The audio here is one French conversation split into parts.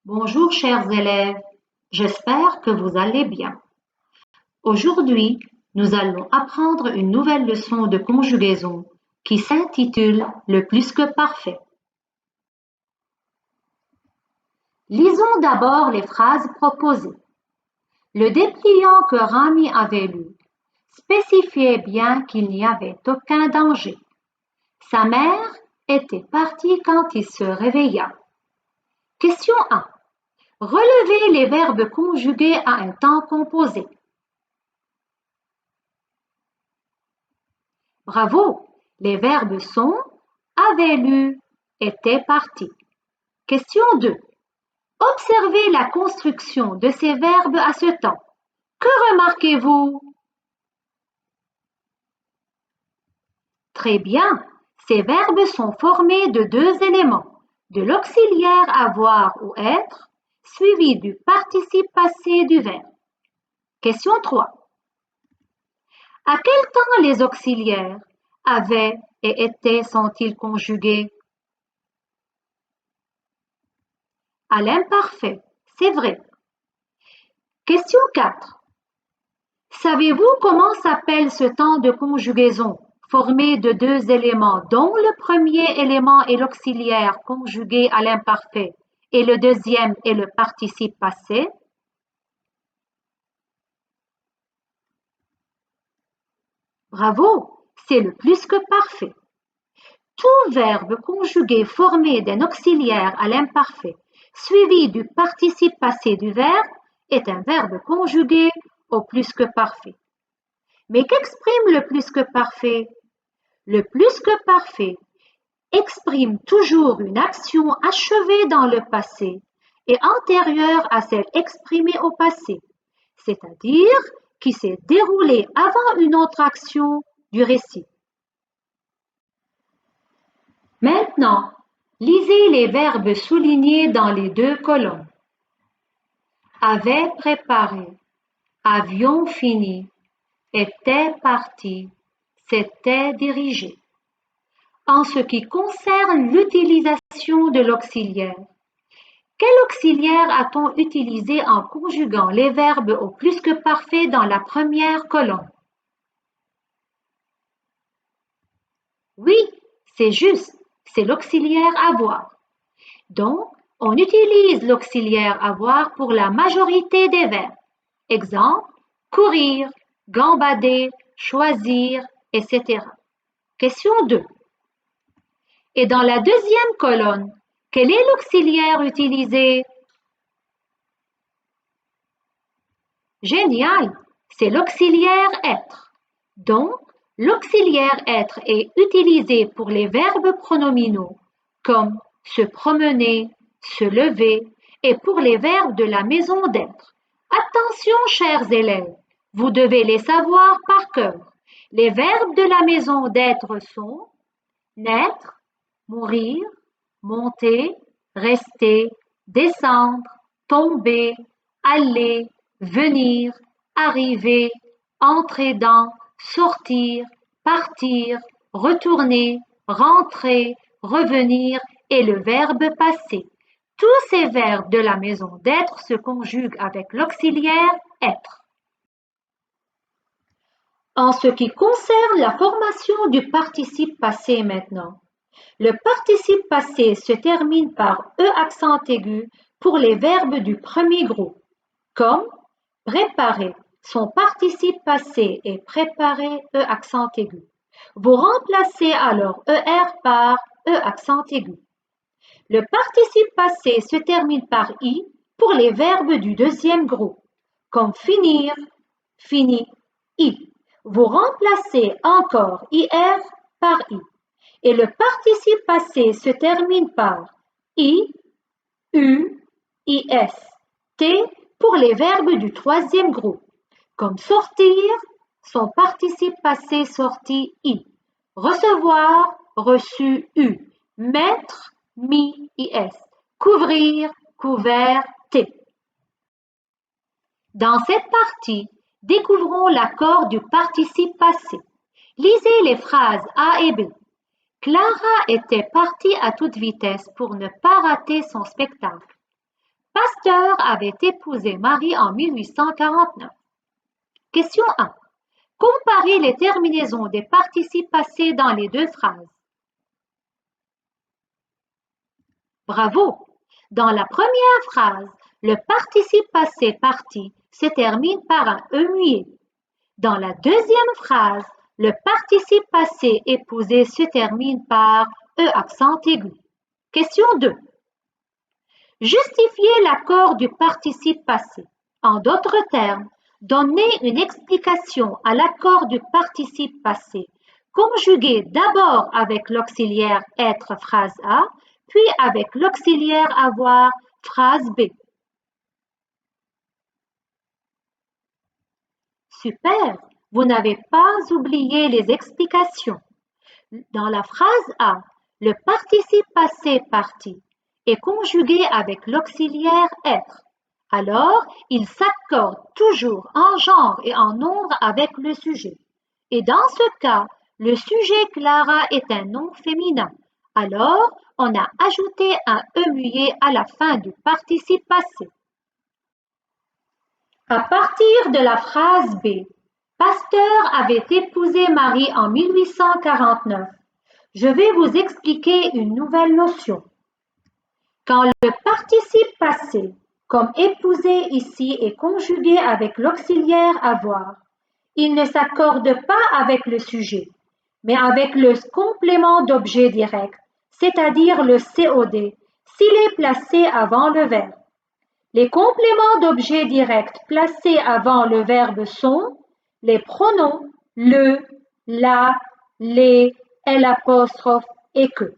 Bonjour chers élèves, j'espère que vous allez bien. Aujourd'hui, nous allons apprendre une nouvelle leçon de conjugaison qui s'intitule Le plus que parfait. Lisons d'abord les phrases proposées. Le dépliant que Rami avait lu spécifiait bien qu'il n'y avait aucun danger. Sa mère était partie quand il se réveilla. Question 1. Relevez les verbes conjugués à un temps composé. Bravo! Les verbes sont, avait lu, était parti. Question 2. Observez la construction de ces verbes à ce temps. Que remarquez-vous? Très bien, ces verbes sont formés de deux éléments, de l'auxiliaire avoir ou être, suivi du participe passé du verbe. Question 3. À quel temps les auxiliaires avaient et étaient sont-ils conjugués? À l'imparfait, c'est vrai. Question 4. Savez-vous comment s'appelle ce temps de conjugaison formé de deux éléments dont le premier élément est l'auxiliaire conjugué à l'imparfait et le deuxième est le participe passé? Bravo, c'est le plus que parfait. Tout verbe conjugué formé d'un auxiliaire à l'imparfait suivi du participe passé du verbe est un verbe conjugué au plus que parfait. Mais qu'exprime le plus que parfait? Le plus que parfait exprime toujours une action achevée dans le passé et antérieure à celle exprimée au passé, c'est-à-dire qui s'est déroulée avant une autre action du récit. Maintenant, lisez les verbes soulignés dans les deux colonnes. Avait préparé, avions fini, était parti, s'était dirigé. En ce qui concerne l'utilisation de l'auxiliaire, quel auxiliaire a-t-on utilisé en conjuguant les verbes au plus que parfait dans la première colonne? Oui, c'est juste, c'est l'auxiliaire avoir. Donc, on utilise l'auxiliaire avoir pour la majorité des verbes. Exemple, courir, gambader, choisir, etc. Question 2. Et dans la deuxième colonne, quel est l'auxiliaire utilisé? Génial, c'est l'auxiliaire être. Donc, l'auxiliaire être est utilisé pour les verbes pronominaux comme se promener, se lever et pour les verbes de la maison d'être. Attention, chers élèves, vous devez les savoir par cœur. Les verbes de la maison d'être sont naître, mourir, monter, rester, descendre, tomber, aller, venir, arriver, entrer dans, sortir, partir, retourner, rentrer, revenir et le verbe passer. Tous ces verbes de la maison d'être se conjuguent avec l'auxiliaire être. En ce qui concerne la formation du participe passé maintenant, le participe passé se termine par E accent aigu pour les verbes du premier groupe, comme préparer. Son participe passé est préparé E accent aigu. Vous remplacez alors ER par E accent aigu. Le participe passé se termine par I pour les verbes du deuxième groupe, comme finir, fini, I. Vous remplacez encore IR par I. Et le participe passé se termine par I, U, IS, T pour les verbes du troisième groupe, comme sortir, son participe passé sorti I, recevoir, reçu U, mettre, mis, IS, couvrir, couvert, T. Dans cette partie, découvrons l'accord du participe passé. Lisez les phrases A et B. Clara était partie à toute vitesse pour ne pas rater son spectacle. Pasteur avait épousé Marie en 1849. Question 1. Comparez les terminaisons des participes passés dans les deux phrases. Bravo! Dans la première phrase, le participe passé parti se termine par un E muet. Dans la deuxième phrase, le participe passé épousé se termine par E accent aigu. Question 2. Justifiez l'accord du participe passé. En d'autres termes, donnez une explication à l'accord du participe passé, conjugué d'abord avec l'auxiliaire être phrase A, puis avec l'auxiliaire avoir phrase B. Super! Vous n'avez pas oublié les explications. Dans la phrase A, le participe passé parti est conjugué avec l'auxiliaire être. Alors, il s'accorde toujours en genre et en nombre avec le sujet. Et dans ce cas, le sujet Clara est un nom féminin. Alors, on a ajouté un E muet à la fin du participe passé. À partir de la phrase B, Pasteur avait épousé Marie en 1849. Je vais vous expliquer une nouvelle notion. Quand le participe passé, comme épouser ici, est conjugué avec l'auxiliaire avoir, il ne s'accorde pas avec le sujet, mais avec le complément d'objet direct, c'est-à-dire le COD, s'il est placé avant le verbe. Les compléments d'objet direct placés avant le verbe sont les pronoms le, la, les, l'apostrophe et que.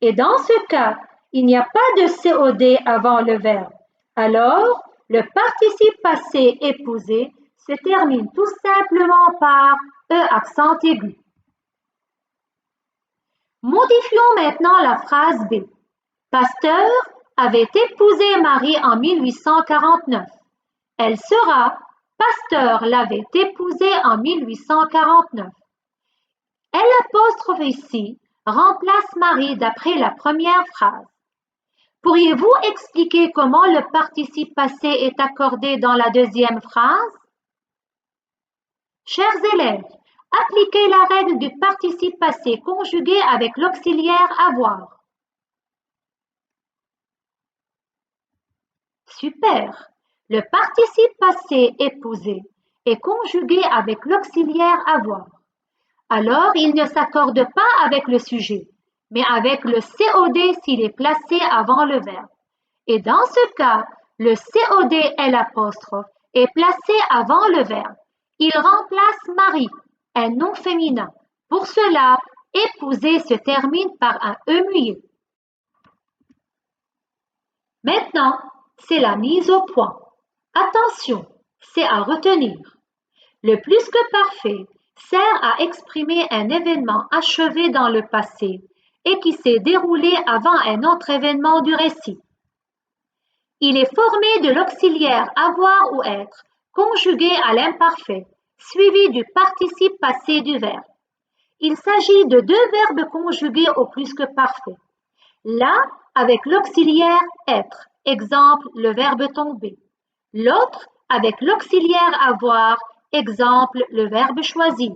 Et dans ce cas, il n'y a pas de COD avant le verbe. Alors, le participe passé épousé se termine tout simplement par E accent aigu. Modifions maintenant la phrase B. Pasteur avait épousé Marie en 1849. Elle sera Pasteur l'avait épousée en 1849. L'apostrophe ici remplace Marie d'après la première phrase. Pourriez-vous expliquer comment le participe passé est accordé dans la deuxième phrase? Chers élèves, appliquez la règle du participe passé conjugué avec l'auxiliaire avoir. Super! Le participe passé épousé est conjugué avec l'auxiliaire avoir. Alors, il ne s'accorde pas avec le sujet, mais avec le COD s'il est placé avant le verbe. Et dans ce cas, le COD l'apostrophe est placé avant le verbe. Il remplace Marie, un nom féminin. Pour cela, épouser se termine par un E muet. Maintenant, c'est la mise au point. Attention, c'est à retenir. Le plus que parfait sert à exprimer un événement achevé dans le passé et qui s'est déroulé avant un autre événement du récit. Il est formé de l'auxiliaire avoir ou être, conjugué à l'imparfait, suivi du participe passé du verbe. Il s'agit de deux verbes conjugués au plus que parfait. L'un avec l'auxiliaire être, exemple le verbe tomber. L'autre avec l'auxiliaire avoir, exemple le verbe choisir.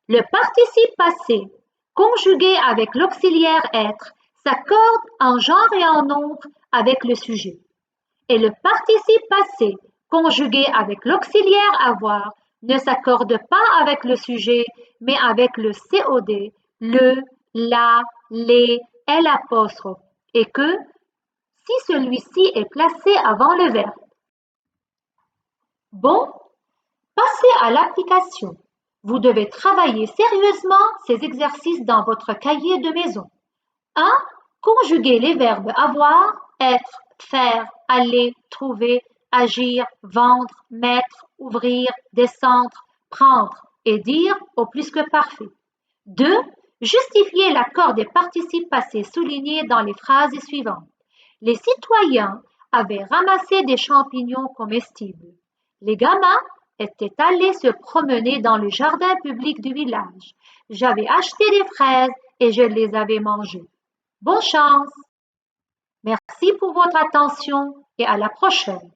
Le participe passé, conjugué avec l'auxiliaire être, s'accorde en genre et en nombre avec le sujet. Et le participe passé, conjugué avec l'auxiliaire avoir, ne s'accorde pas avec le sujet, mais avec le COD, le, la, les, l'apostrophe, et que, si celui-ci est placé avant le verbe. Bon, passez à l'application. Vous devez travailler sérieusement ces exercices dans votre cahier de maison. 1. Conjuguer les verbes avoir, être, faire, aller, trouver, agir, vendre, mettre, ouvrir, descendre, prendre et dire au plus que parfait. 2. Justifier l'accord des participes passés soulignés dans les phrases suivantes. Les citoyens avaient ramassé des champignons comestibles. Les gamins étaient allés se promener dans le jardin public du village. J'avais acheté des fraises et je les avais mangées. Bonne chance! Merci pour votre attention et à la prochaine.